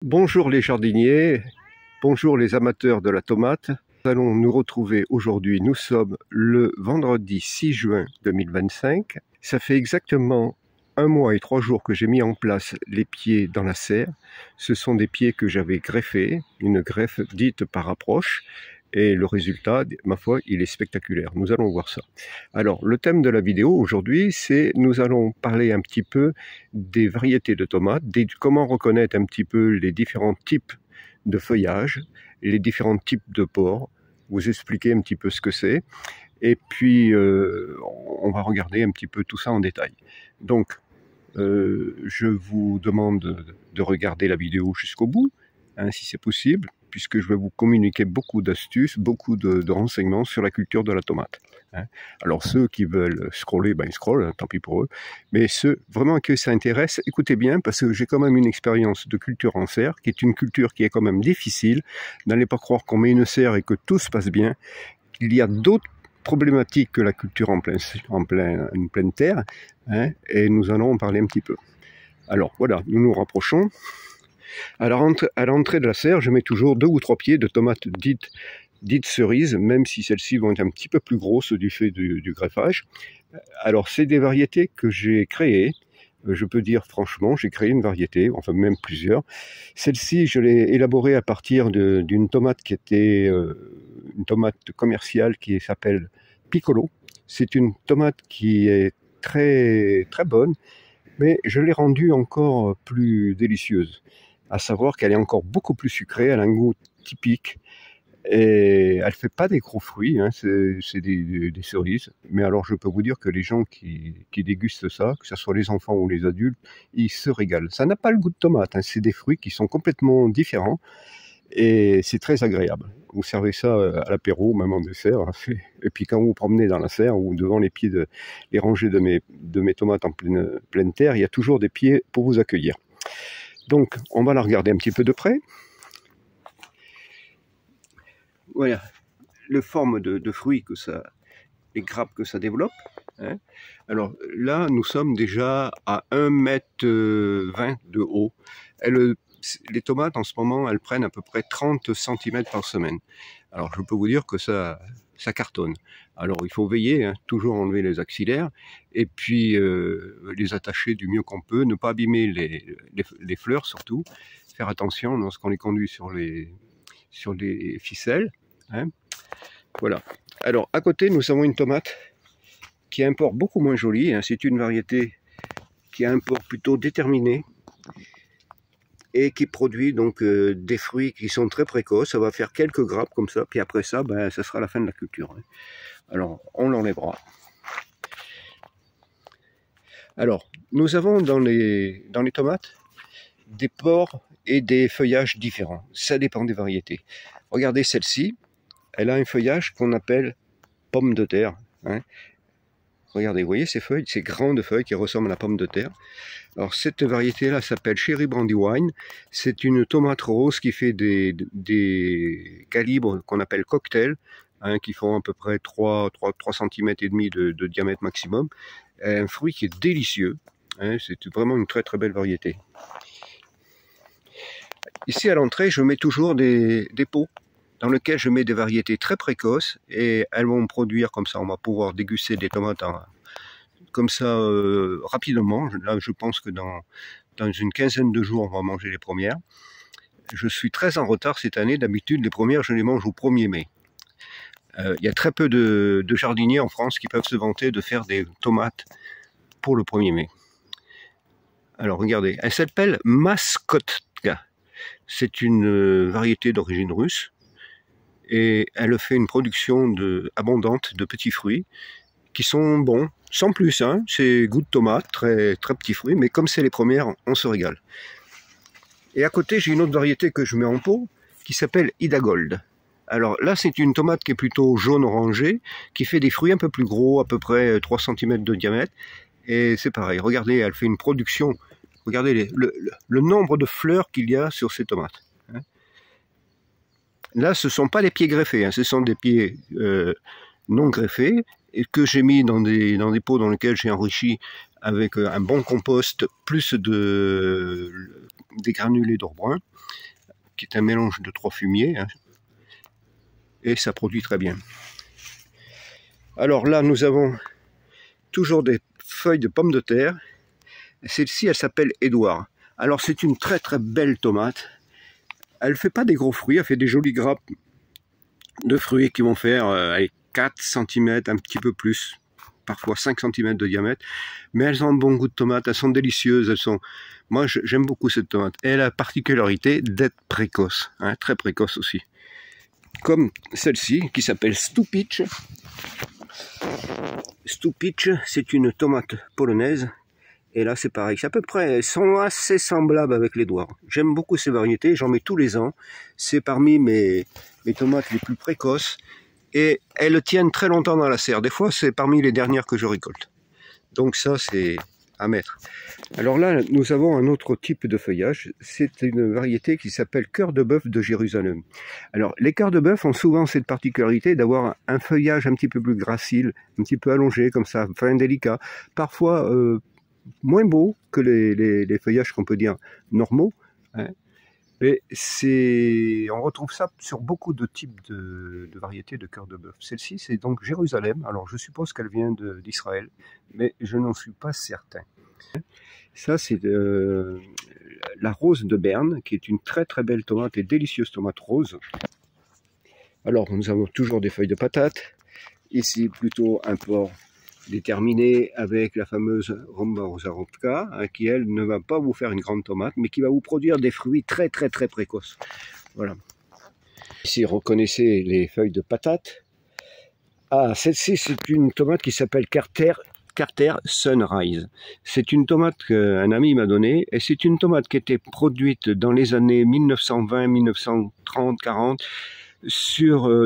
Bonjour les jardiniers, bonjour les amateurs de la tomate. Nous allons nous retrouver aujourd'hui, nous sommes le vendredi 6 juin 2025. Ça fait exactement 1 mois et 3 jours que j'ai mis en place les pieds dans la serre. Ce sont des pieds que j'avais greffés, une greffe dite par approche. Et le résultat, ma foi, il est spectaculaire. Nous allons voir ça. Alors, le thème de la vidéo aujourd'hui, c'est nous allons parler un petit peu des variétés de tomates, comment reconnaître un petit peu les différents types de feuillage, les différents types de pores, vous expliquer un petit peu ce que c'est, et puis on va regarder un petit peu tout ça en détail. Donc, je vous demande de regarder la vidéo jusqu'au bout, hein, si c'est possible, puisque je vais vous communiquer beaucoup d'astuces, beaucoup de renseignements sur la culture de la tomate. Hein. Alors ceux qui veulent scroller, ben ils scrollent, hein, tant pis pour eux. Mais ceux vraiment que ça intéresse, écoutez bien, parce que j'ai quand même une expérience de culture en serre, qui est une culture qui est quand même difficile. N'allez pas croire qu'on met une serre et que tout se passe bien. Il y a d'autres problématiques que la culture en pleine terre, hein, et nous allons en parler un petit peu. Alors voilà, nous nous rapprochons. À l'entrée de la serre, je mets toujours 2 ou 3 pieds de tomates dites cerises, même si celles-ci vont être un petit peu plus grosses du fait du greffage. Alors, c'est des variétés que j'ai créées. Je peux dire franchement, j'ai créé une variété, enfin même plusieurs. Celle-ci, je l'ai élaborée à partir d'une tomate qui était une tomate commerciale qui s'appelle Piccolo. C'est une tomate qui est très, très bonne, mais je l'ai rendue encore plus délicieuse. À savoir qu'elle est encore beaucoup plus sucrée, elle a un goût typique, et elle fait pas des gros fruits, hein, c'est des cerises. Mais alors je peux vous dire que les gens qui dégustent ça, que ce soit les enfants ou les adultes, ils se régalent. Ça n'a pas le goût de tomate, hein, c'est des fruits qui sont complètement différents, et c'est très agréable. Vous servez ça à l'apéro, même en dessert, hein, et puis quand vous vous promenez dans la serre ou devant les pieds les rangées de mes tomates en pleine terre, il y a toujours des pieds pour vous accueillir. Donc, on va la regarder un petit peu de près. Voilà, le forme de fruits que ça, les grappes que ça développe. Hein. Alors là, nous sommes déjà à 1,20 m de haut. Les tomates, en ce moment, elles prennent à peu près 30 cm par semaine. Alors, je peux vous dire que ça cartonne. Alors, il faut veiller, hein, toujours enlever les axillaires, et puis les attacher du mieux qu'on peut, ne pas abîmer les fleurs surtout, faire attention lorsqu'on les conduit sur les ficelles. Hein. Voilà. Alors, à côté, nous avons une tomate qui a un port beaucoup moins joli, hein. C'est une variété qui a un port plutôt déterminé, et qui produit donc des fruits qui sont très précoces. Ça va faire quelques grappes comme ça, puis après ça, ben, ça sera la fin de la culture. Hein. Alors, on l'enlèvera. Alors, nous avons dans les tomates des pores et des feuillages différents. Ça dépend des variétés. Regardez celle-ci, elle a un feuillage qu'on appelle pomme de terre. Hein. Regardez, vous voyez ces feuilles, ces grandes feuilles qui ressemblent à la pomme de terre. Alors cette variété-là s'appelle Cherry Brandywine. C'est une tomate rose qui fait des calibres qu'on appelle cocktail, hein, qui font à peu près 3 cm et demi de diamètre maximum. Un fruit qui est délicieux. Hein, c'est vraiment une très très belle variété. Ici à l'entrée, je mets toujours des pots dans lesquels je mets des variétés très précoces, et elles vont produire comme ça. On va pouvoir déguster des tomates comme ça rapidement. Là, je pense que dans une quinzaine de jours, on va manger les premières. Je suis très en retard cette année. D'habitude, les premières, je les mange au 1er mai. Il y a très peu de jardiniers en France qui peuvent se vanter de faire des tomates pour le 1er mai. Alors, regardez, elle s'appelle Maskotka. C'est une variété d'origine russe, et elle fait une production abondante de petits fruits qui sont bons, sans plus, hein. C'est goût de tomate, très, très petits fruits, mais comme c'est les premières, on se régale. Et à côté, j'ai une autre variété que je mets en pot, qui s'appelle Ida Gold. Alors là, c'est une tomate qui est plutôt jaune-orangé, qui fait des fruits un peu plus gros, à peu près 3 cm de diamètre, et c'est pareil, regardez, elle fait une production, regardez le nombre de fleurs qu'il y a sur ces tomates. Hein. Là, ce ne sont pas des pieds greffés, hein, ce sont des pieds non greffés, et que j'ai mis dans des pots dans lesquels j'ai enrichi avec un bon compost, plus des granulés d'or brun, qui est un mélange de 3 fumiers, hein, et ça produit très bien. Alors là, nous avons toujours des feuilles de pommes de terre. Celle-ci, elle s'appelle Édouard. Alors c'est une très très belle tomate. Elle ne fait pas des gros fruits, elle fait des jolies grappes de fruits qui vont faire 4 cm, un petit peu plus, parfois 5 cm de diamètre. Mais elles ont un bon goût de tomate, elles sont délicieuses. Moi j'aime beaucoup cette tomate. Et elle a la particularité d'être précoce, hein, très précoce aussi. Comme celle-ci qui s'appelle Stupicz. Stupicz, c'est une tomate polonaise. Et là, c'est pareil. C'est à peu près, elles sont assez semblables avec l'Édouard. J'aime beaucoup ces variétés. J'en mets tous les ans. C'est parmi mes tomates les plus précoces. Et elles tiennent très longtemps dans la serre. Des fois, c'est parmi les dernières que je récolte. Donc ça, c'est à mettre. Alors là, nous avons un autre type de feuillage. C'est une variété qui s'appelle cœur de bœuf de Jérusalem. Alors, les cœurs de bœuf ont souvent cette particularité d'avoir un feuillage un petit peu plus gracile, un petit peu allongé, comme ça, fin délicat. Parfois, moins beau que les feuillages qu'on peut dire normaux, hein. Mais on retrouve ça sur beaucoup de types de variétés de cœur de bœuf. Celle-ci, c'est donc Jérusalem. Alors, je suppose qu'elle vient d'Israël, mais je n'en suis pas certain. Ça, c'est la rose de Berne, qui est une très très belle tomate et délicieuse tomate rose. Alors, nous avons toujours des feuilles de patate. Ici, plutôt un port déterminé avec la fameuse Romba-Rosarovka, hein, qui elle ne va pas vous faire une grande tomate, mais qui va vous produire des fruits très très très précoces. Voilà. Ici, reconnaissez les feuilles de patate. Ah, celle-ci, c'est une tomate qui s'appelle Carter Sunrise. C'est une tomate qu'un ami m'a donnée, et c'est une tomate qui était produite dans les années 1920, 1930, 40,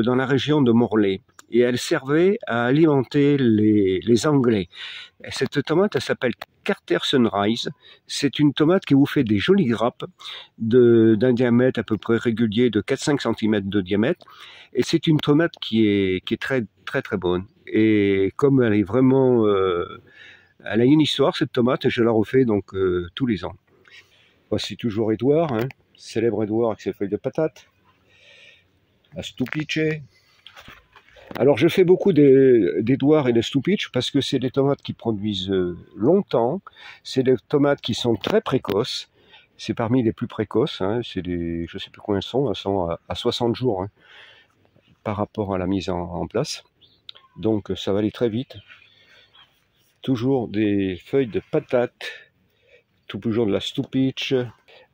dans la région de Morlaix. Et elle servait à alimenter les Anglais. Et cette tomate, elle s'appelle Carter Sunrise. C'est une tomate qui vous fait des jolies grappes d'un diamètre à peu près régulier de 4-5 cm de diamètre. Et c'est une tomate qui est très très très bonne. Et comme elle est vraiment... elle a une histoire, cette tomate, et je la refais donc tous les ans. Voici toujours Édouard, hein, célèbre Édouard avec ses feuilles de patate. La Stupicz. Alors je fais beaucoup d'Édouard et de Stupicz parce que c'est des tomates qui produisent longtemps, c'est des tomates qui sont très précoces, c'est parmi les plus précoces, hein, je ne sais plus combien elles sont à 60 jours, hein, par rapport à la mise en place, donc ça va aller très vite. Toujours des feuilles de patate, toujours de la Stupicz.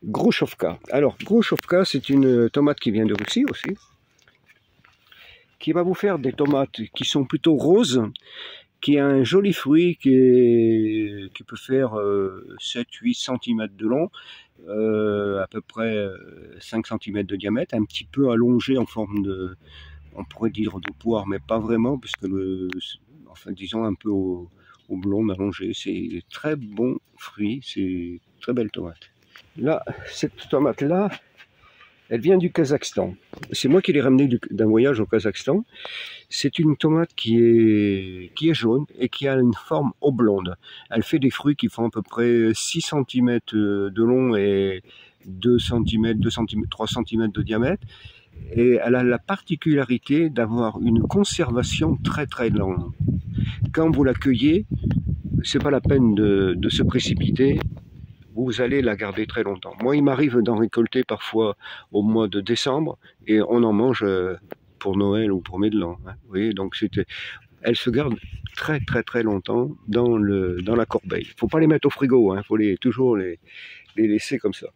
Gruszówka. Alors Gruszówka, c'est une tomate qui vient de Russie aussi, qui va vous faire des tomates qui sont plutôt roses, qui a un joli fruit qui peut faire 7-8 cm de long, à peu près 5 cm de diamètre, un petit peu allongé en forme de, on pourrait dire de poire, mais pas vraiment, puisque enfin disons un peu au blond allongé. C'est très bon fruit, c'est très belle tomate. Là, cette tomate là, elle vient du Kazakhstan. C'est moi qui l'ai ramenée d'un voyage au Kazakhstan. C'est une tomate qui est jaune et qui a une forme oblongue. Elle fait des fruits qui font à peu près 6 cm de long et 2 cm, 3 cm de diamètre. Et elle a la particularité d'avoir une conservation très très longue. Quand vous la cueillez, c'est pas la peine de se précipiter. Vous allez la garder très longtemps. Moi, il m'arrive d'en récolter parfois au mois de décembre et on en mange pour Noël ou pour Médelan. Hein. Vous voyez, donc elle se garde très très très longtemps dans la corbeille. Il ne faut pas les mettre au frigo, il faut toujours les laisser comme ça.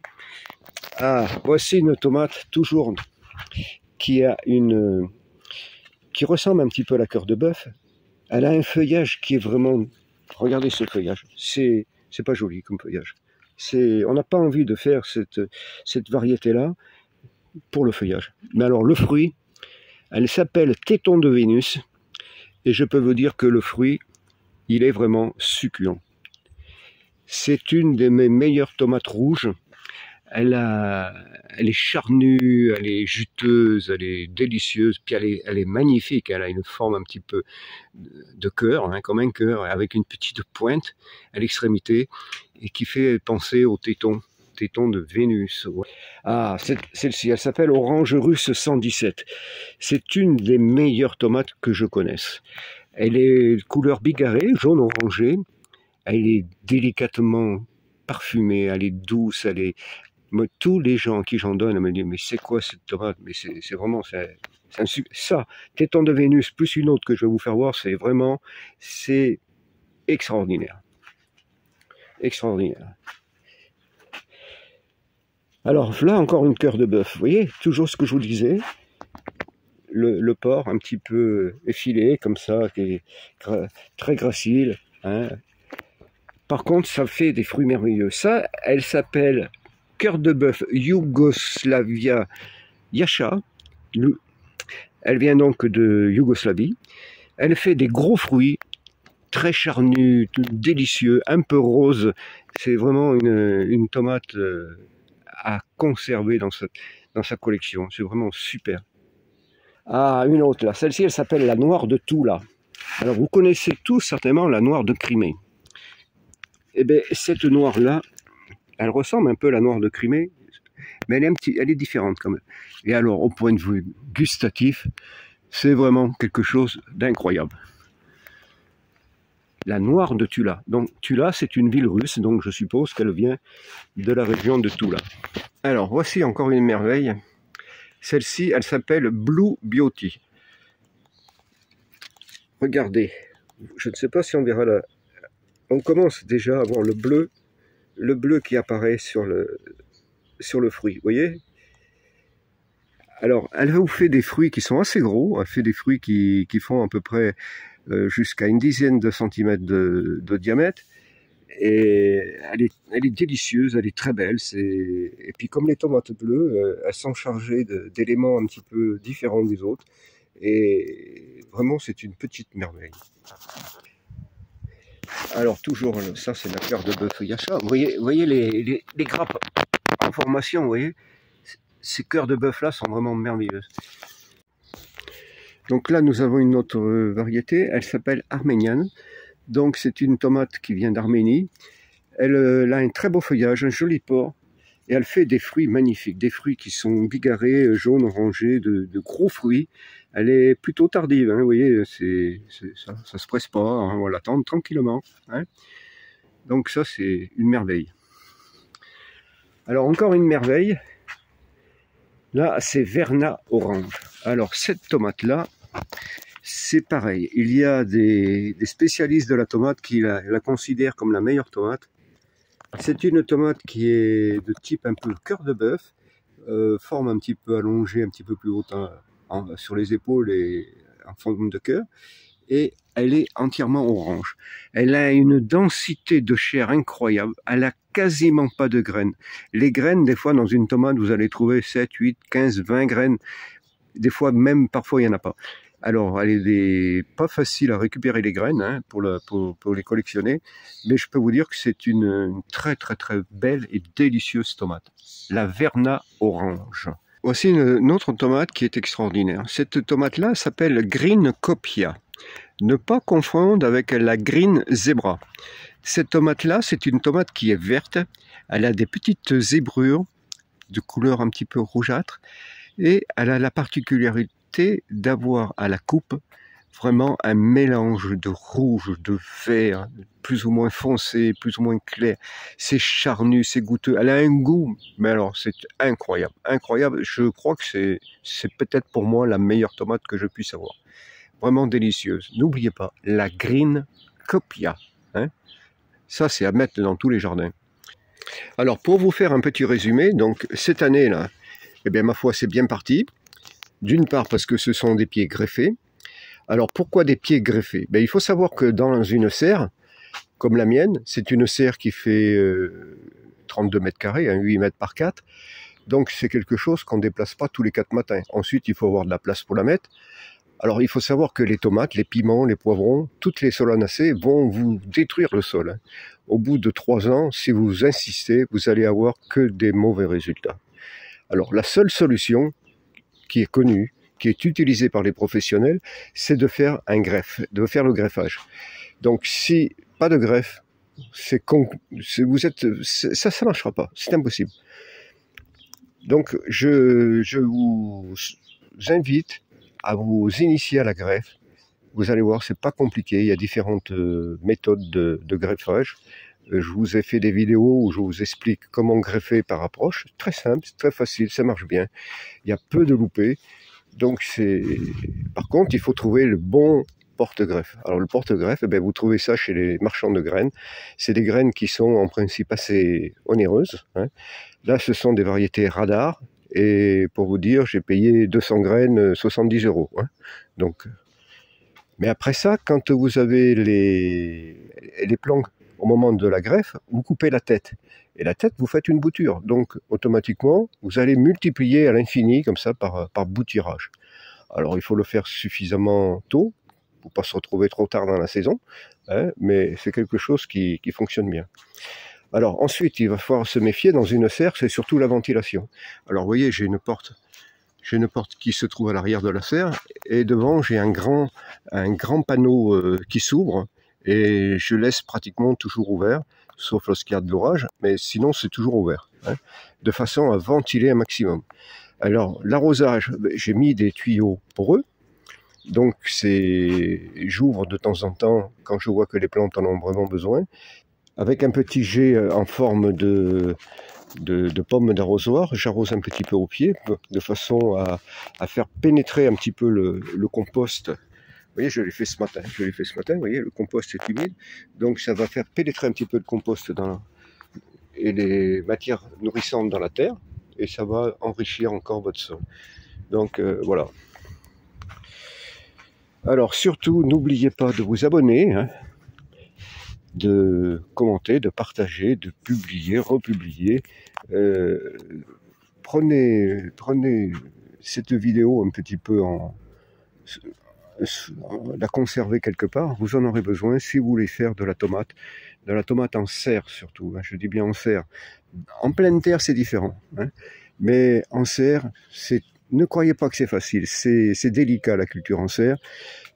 Ah, voici une tomate toujours qui ressemble un petit peu à la cœur de bœuf. Elle a un feuillage qui est vraiment... Regardez ce feuillage, c'est pas joli comme feuillage. On n'a pas envie de faire cette variété-là pour le feuillage. Mais alors le fruit, elle s'appelle Téton de Vénus, et je peux vous dire que le fruit, il est vraiment succulent. C'est une de mes meilleures tomates rouges. elle est charnue, elle est juteuse, elle est délicieuse, puis elle est magnifique. Elle a une forme un petit peu de cœur, hein, comme un cœur, avec une petite pointe à l'extrémité, et qui fait penser au téton de Vénus. Ah, celle-ci, elle s'appelle Orange Russe 117. C'est une des meilleures tomates que je connaisse. Elle est couleur bigarrée, jaune-orangé. Elle est délicatement parfumée, elle est douce, elle est... Tous les gens à qui j'en donne me disent, mais c'est quoi cette tomate? Mais c'est vraiment... ça, téton de Vénus, plus une autre que je vais vous faire voir, c'est extraordinaire. Extraordinaire. Alors là, encore une cœur de bœuf. Vous voyez, toujours ce que je vous disais. Le porc un petit peu effilé, comme ça, qui est très gracile. Hein. Par contre, ça fait des fruits merveilleux. Ça, elle s'appelle cœur de bœuf Yugoslavia Yasha. Elle vient donc de Yougoslavie. Elle fait des gros fruits, très charnus, délicieux, un peu rose. C'est vraiment une tomate à conserver dans sa collection. C'est vraiment super. Ah, une autre là. Celle-ci, elle s'appelle la noire de Toula. Alors, vous connaissez tous certainement la noire de Crimée. Eh bien, cette noire-là, elle ressemble un peu à la noire de Crimée, mais elle est différente quand même. Et alors, au point de vue gustatif, c'est vraiment quelque chose d'incroyable. La noire de Tula. Donc, Tula, c'est une ville russe, donc je suppose qu'elle vient de la région de Toula. Alors, voici encore une merveille. Celle-ci, elle s'appelle Blue Beauty. Regardez, je ne sais pas si on verra là. On commence déjà à voir le bleu qui apparaît sur le fruit, vous voyez? Alors, elle vous fait des fruits qui sont assez gros, elle fait des fruits qui font à peu près jusqu'à une dizaine de centimètres de diamètre. Et elle est délicieuse, elle est très belle. Et puis comme les tomates bleues, elles sont chargées d'éléments un petit peu différents des autres. Et vraiment, c'est une petite merveille. Alors toujours, ça c'est la cœur de bœuf Yasha. Vous voyez les grappes en formation, vous voyez? Ces cœurs de bœuf là sont vraiment merveilleuses. Donc là nous avons une autre variété, elle s'appelle arménienne. Donc c'est une tomate qui vient d'Arménie. Elle a un très beau feuillage, un joli port. Et elle fait des fruits magnifiques, des fruits qui sont bigarrés, jaunes, orangés, de gros fruits. Elle est plutôt tardive, hein, vous voyez, ça se presse pas, hein, on va l'attendre tranquillement. Hein. Donc ça, c'est une merveille. Alors encore une merveille, là, c'est Verna Orange. Alors cette tomate-là, c'est pareil. Il y a des spécialistes de la tomate qui la considèrent comme la meilleure tomate. C'est une tomate qui est de type un peu cœur de bœuf, forme un petit peu allongée, un petit peu plus haute sur les épaules et en forme de cœur. Et elle est entièrement orange. Elle a une densité de chair incroyable. Elle a quasiment pas de graines. Les graines, des fois, dans une tomate, vous allez trouver 7, 8, 15, 20 graines. Des fois, même parfois, il n'y en a pas. Alors, elle est pas facile à récupérer les graines hein, pour les collectionner, mais je peux vous dire que c'est une très très très belle et délicieuse tomate. La Verna Orange. Voici une autre tomate qui est extraordinaire. Cette tomate-là s'appelle Green Copia. Ne pas confondre avec la Green Zebra. Cette tomate-là, c'est une tomate qui est verte. Elle a des petites zébrures de couleur un petit peu rougeâtre et elle a la particularité d'avoir à la coupe vraiment un mélange de rouge, de vert, plus ou moins foncé, plus ou moins clair. C'est charnu, c'est goûteux. Elle a un goût, mais alors c'est incroyable, incroyable. Je crois que c'est peut-être pour moi la meilleure tomate que je puisse avoir. Vraiment délicieuse. N'oubliez pas, la Green Copia. Hein, ça, c'est à mettre dans tous les jardins. Alors, pour vous faire un petit résumé, donc cette année-là, eh bien, ma foi, c'est bien parti. D'une part parce que ce sont des pieds greffés. Alors pourquoi des pieds greffés? Il faut savoir que dans une serre, comme la mienne, c'est une serre qui fait 32 mètres carrés, hein, 8 mètres par 4. Donc c'est quelque chose qu'on ne déplace pas tous les 4 matins. Ensuite, il faut avoir de la place pour la mettre. Alors il faut savoir que les tomates, les piments, les poivrons, toutes les solanacées vont vous détruire le sol, hein. Au bout de 3 ans, si vous insistez, vous allez avoir que des mauvais résultats. Alors la seule solution qui est connue, qui est utilisée par les professionnels, c'est de faire un greffe, de faire le greffage. Donc si pas de greffe, ça marchera pas, c'est impossible. Donc je vous invite à vous initier à la greffe. Vous allez voir, c'est pas compliqué, il y a différentes méthodes de greffage. Je vous ai fait des vidéos où je vous explique comment greffer par approche. Très simple, c'est très facile, ça marche bien. Il y a peu de loupés. Donc par contre, il faut trouver le bon porte-greffe. Alors le porte-greffe, eh bien, vous trouvez ça chez les marchands de graines. C'est des graines qui sont en principe assez onéreuses, hein. Là, ce sont des variétés radar. Et pour vous dire, j'ai payé 200 graines 70 €. Hein. Donc, mais après ça, quand vous avez les plants au moment de la greffe, vous coupez la tête. Et la tête, vous faites une bouture. Donc, automatiquement, vous allez multiplier à l'infini, comme ça, par bouturage. Alors, il faut le faire suffisamment tôt, pour ne pas se retrouver trop tard dans la saison, hein, mais c'est quelque chose qui fonctionne bien. Alors, ensuite, il va falloir se méfier dans une serre, c'est surtout la ventilation. Alors, vous voyez, j'ai une porte qui se trouve à l'arrière de la serre, et devant, j'ai un grand panneau qui s'ouvre, et je laisse pratiquement toujours ouvert, sauf lorsqu'il y a de l'orage, mais sinon c'est toujours ouvert, hein, de façon à ventiler un maximum. Alors l'arrosage, j'ai mis des tuyaux poreux, donc j'ouvre de temps en temps quand je vois que les plantes en ont vraiment besoin, avec un petit jet en forme de pommes d'arrosoir, j'arrose un petit peu au pied, de façon à faire pénétrer un petit peu le compost. Vous voyez, je l'ai fait ce matin, vous voyez, le compost est humide, donc ça va faire pénétrer un petit peu le compost et les matières nourrissantes dans la terre, et ça va enrichir encore votre sol. Donc voilà. Alors surtout, n'oubliez pas de vous abonner, hein, de commenter, de partager, de publier, republier. Prenez cette vidéo un petit peu la conserver quelque part, vous en aurez besoin si vous voulez faire de la tomate en serre surtout, hein, je dis bien en serre. En pleine terre c'est différent, hein, mais en serre, ne croyez pas que c'est facile, c'est délicat la culture en serre.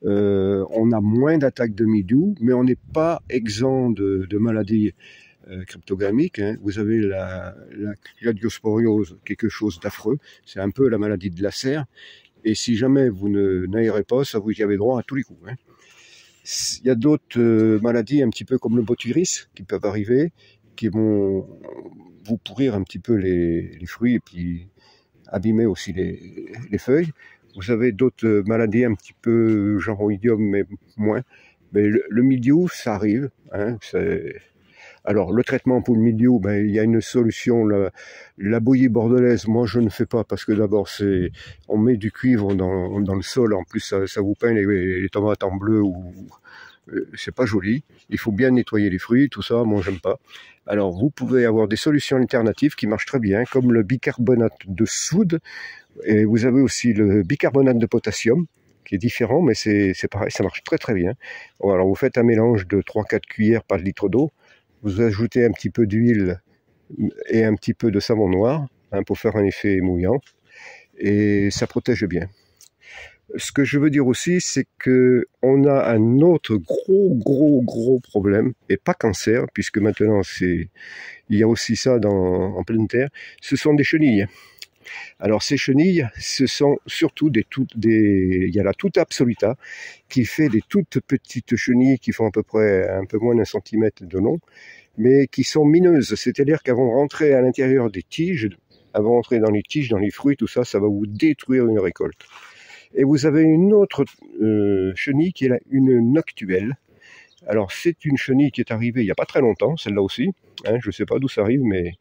On a moins d'attaques de mildiou, mais on n'est pas exempt de maladies cryptogamiques, hein. Vous avez la cladiosporiose, quelque chose d'affreux, c'est un peu la maladie de la serre. Et si jamais vous n'aérez pas, ça vous y avez droit à tous les coups, hein. Il y a d'autres maladies, un petit peu comme le botulisme, qui peuvent arriver, qui vont vous pourrir un petit peu les fruits et puis abîmer aussi les feuilles. Vous avez d'autres maladies un petit peu genre oïdium, mais moins. Mais le mildiou, ça arrive, hein, alors, le traitement pour le mildiou, il y a une solution, la bouillie bordelaise, moi je ne fais pas, parce que d'abord, on met du cuivre dans le sol, en plus ça vous peint les tomates en bleu, c'est pas joli, il faut bien nettoyer les fruits, tout ça, moi j'aime pas. Alors, vous pouvez avoir des solutions alternatives qui marchent très bien, comme le bicarbonate de soude, et vous avez aussi le bicarbonate de potassium, qui est différent, mais c'est pareil, ça marche très très bien. Bon, alors, vous faites un mélange de 3-4 cuillères par litre d'eau, vous ajoutez un petit peu d'huile et un petit peu de savon noir, hein, pour faire un effet mouillant, et ça protège bien. Ce que je veux dire aussi, c'est que on a un autre gros problème, et pas cancer, puisque maintenant il y a aussi ça en pleine terre, ce sont des chenilles. Alors ces chenilles, ce sont surtout il y a la Tuta absoluta qui fait des toutes petites chenilles qui font à peu près un peu moins d'1 centimètre de long, mais qui sont mineuses, c'est-à-dire qu'elles vont rentrer à l'intérieur des tiges, elles vont rentrer dans les tiges, dans les fruits, tout ça, ça va vous détruire une récolte. Et vous avez une autre chenille qui est une noctuelle. Alors c'est une chenille qui est arrivée il n'y a pas très longtemps, celle-là aussi, hein, je ne sais pas d'où ça arrive, mais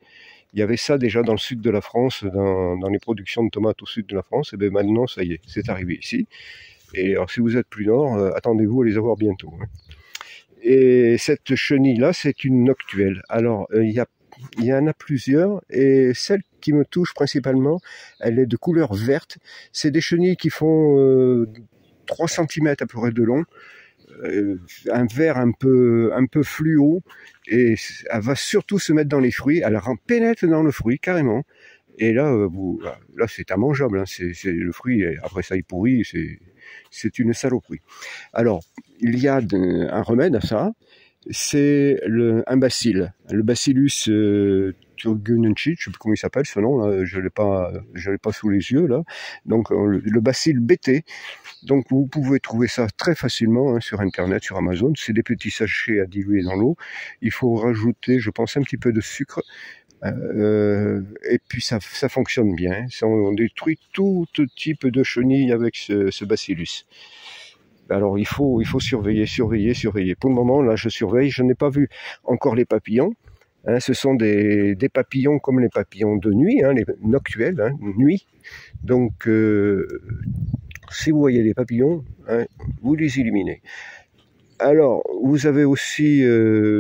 il y avait ça déjà dans le sud de la France, dans les productions de tomates au sud de la France, et bien maintenant, ça y est, c'est arrivé ici. Et alors, si vous êtes plus nord, attendez-vous à les avoir bientôt, hein. Et cette chenille-là, c'est une noctuelle. Alors, il y en a plusieurs, et celle qui me touche principalement, elle est de couleur verte. C'est des chenilles qui font 3 cm à peu près de long, un vert un peu fluo, et elle va surtout se mettre dans les fruits, elle pénètre dans le fruit carrément, et là, là c'est immangeable, hein. Le fruit, après ça il pourrit, c'est une saloperie. Alors, il y a un remède à ça, c'est un bacille, le Bacillus turgenechi, je sais plus comment il s'appelle ce nom, là, je l'ai pas sous les yeux là. Donc le bacille BT. Donc vous pouvez trouver ça très facilement, hein, sur internet, sur Amazon. C'est des petits sachets à diluer dans l'eau. Il faut rajouter, je pense, un petit peu de sucre. Et puis ça fonctionne bien. On détruit tout type de chenilles avec ce bacillus. Alors il faut surveiller. Pour le moment, là, je surveille. Je n'ai pas vu encore les papillons. Hein, ce sont des papillons comme les papillons de nuit, hein, les noctuels, hein, nuit. Donc, si vous voyez les papillons, hein, vous les éliminez. Alors, vous avez aussi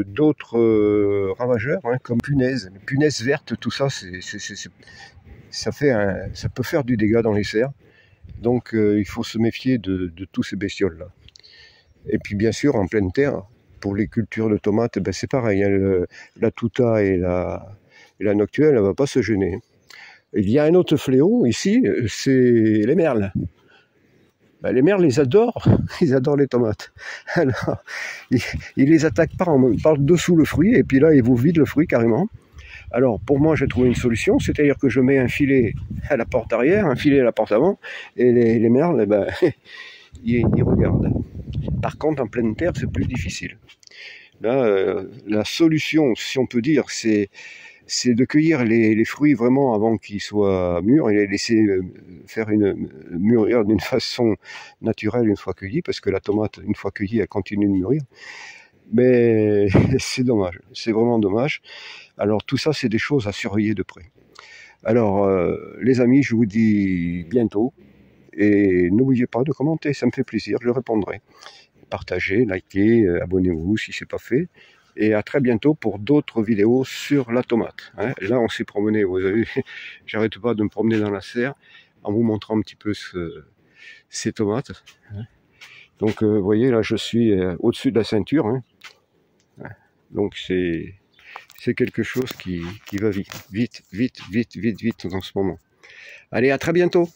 d'autres ravageurs, hein, comme punaises vertes, tout ça, ça peut faire du dégât dans les serres. Donc, il faut se méfier de tous ces bestioles-là. Et puis, bien sûr, en pleine terre, pour les cultures de tomates, ben, c'est pareil, hein, la tuta et la noctuelle, elle ne va pas se gêner. Il y a un autre fléau ici, c'est les merles. Ben, les merles, ils adorent les tomates. Alors, ils les attaquent par dessous le fruit, et puis là, ils vous vident le fruit carrément. Alors, pour moi, j'ai trouvé une solution, c'est-à-dire que je mets un filet à la porte arrière, un filet à la porte avant, et les merles, ben, ils regardent. Par contre, en pleine terre, c'est plus difficile. Là, la solution, si on peut dire, c'est de cueillir les fruits vraiment avant qu'ils soient mûrs et les laisser mûrir d'une façon naturelle une fois cueillis, parce que la tomate, une fois cueillie, elle continue de mûrir. Mais c'est dommage, c'est vraiment dommage. Alors tout ça, c'est des choses à surveiller de près. Alors, les amis, je vous dis bientôt, et n'oubliez pas de commenter, ça me fait plaisir, je répondrai. Partagez, likez, abonnez-vous si ce n'est pas fait. Et à très bientôt pour d'autres vidéos sur la tomate. Hein. Là, on s'est promené, vous avez vu, j'arrête pas de me promener dans la serre en vous montrant un petit peu ces tomates. Hein. Donc, vous voyez, là, je suis au-dessus de la ceinture. Hein. Donc, c'est quelque chose qui va vite en ce moment. Allez, à très bientôt.